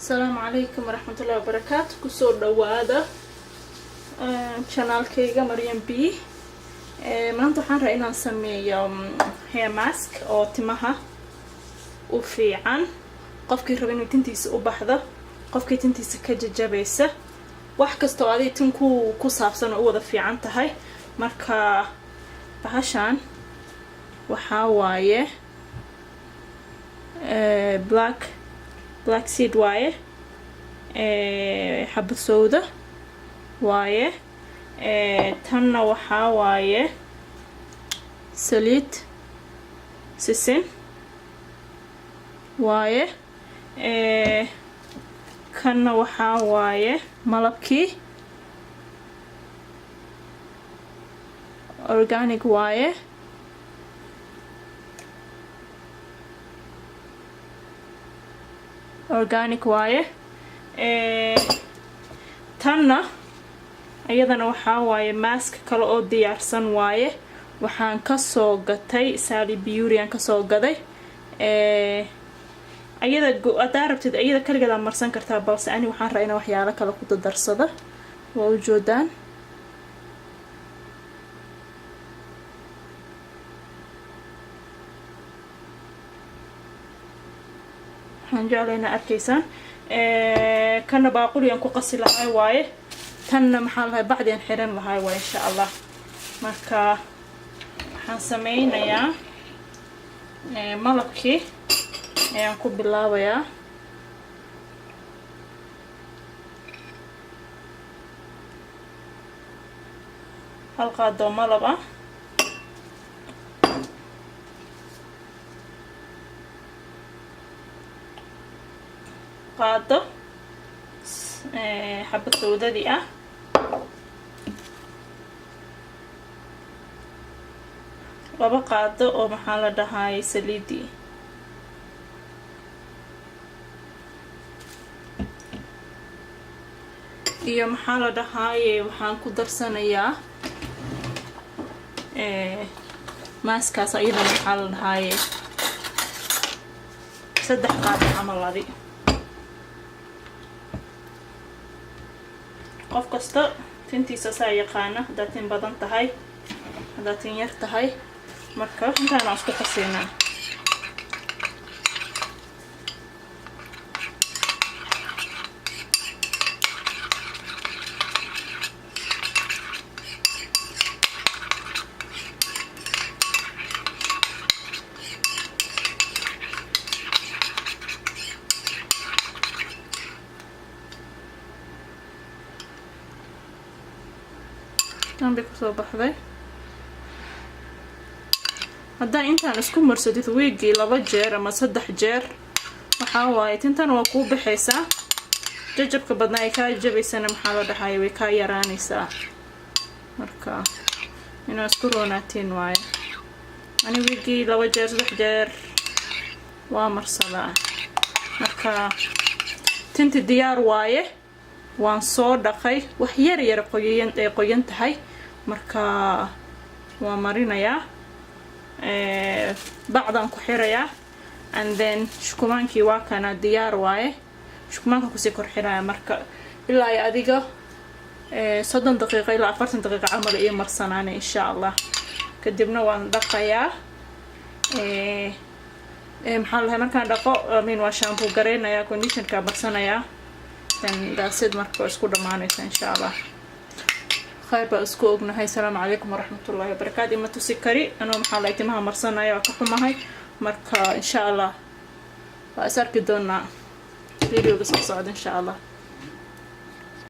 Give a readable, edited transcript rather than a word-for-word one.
السلام عليكم ورحمة الله وبركاته. كسور دوادا channel كيغا مريم بي. maanta waxaan rabaa inaan sameeyo hair mask oo timaha u fiican qofkii raba inuu tintiisa u baxdo qofkii tintiisa ka jajabaysa wax kasto oo aad tin ku saabsan oo wada fiican tahay marka bahashan waxa waaye black seed waaye xabad sowda waaye tanna waxa waaye saliid sisin waaye kanna waxa waaye malabkii organic waaye tanna ayadana waxa waaye mask kale oo diyaarsan waaye waxaan ka soo gatay Sally Beauty aan ka soo gaday ayada aad rabtid ayada kaligeed aad marsan kartaa balse ani waxaan rabaa inaan waxyaalo kale ku darsado waa u joodaan waxaan jeclahay inaad arkaysaan kana baaquli aan ku qasi lahay waaye tanna maxaa lahay bacdeen xiran lahay waa insha Allah marka waxaan sameynayaa malabkii ayaan ku bilaabayaa hal qaado malab ah qaado xabad sowdadii ah laba qaado oo maxaa la dhahay saliidii iyo maxaa la dhahay waxaan ku darsanayaa maaskaas ayada maxaa la dhahay 3 qaado camal adi qof kasta tintiisa saa yaqaana haddaad tin badan tahay haddaad tin yar tahay marka intaan isku qasinaa tanbi kusoo baxday haddaan intaan isku marsadid weegii 2 jeer ama 3 jeer waxa waaye tintan waa ku baxaysaa jajabka badnaa ay ka jabaysana maxaa la dhahay way ka yaraanaysaa marka inaa isku roonaatiin waaye ani weegii 2 jeer 3 jeer waa marsadaa marka tinti diyaar waaye waan soo dhaqay wax yar yar qoyan tahay marka waan marinayaa bacdan ku xirayaa and then shukumaankii waa kana diyaar waaye shukumaanka ku sii kor xirayaa marka ilaa adiga 30 daqiiqo ilaa 40 daqiiqo camal iyo marsanaana insha Allah kadibna waan dhaqayaa maxaa la markaan dhaqo waa shampoo gareynayaa conditioner ka marsanayaa داسد مركو اسكو دمانيسا ان شاء الله خير با اسكو ognahay السلام عليكم ورحمة الله وبركاته ما تسكري انا محالا timaha marsanaya waa ka xumahay marka insha Allah waa asarki doona video soo socda insha Allah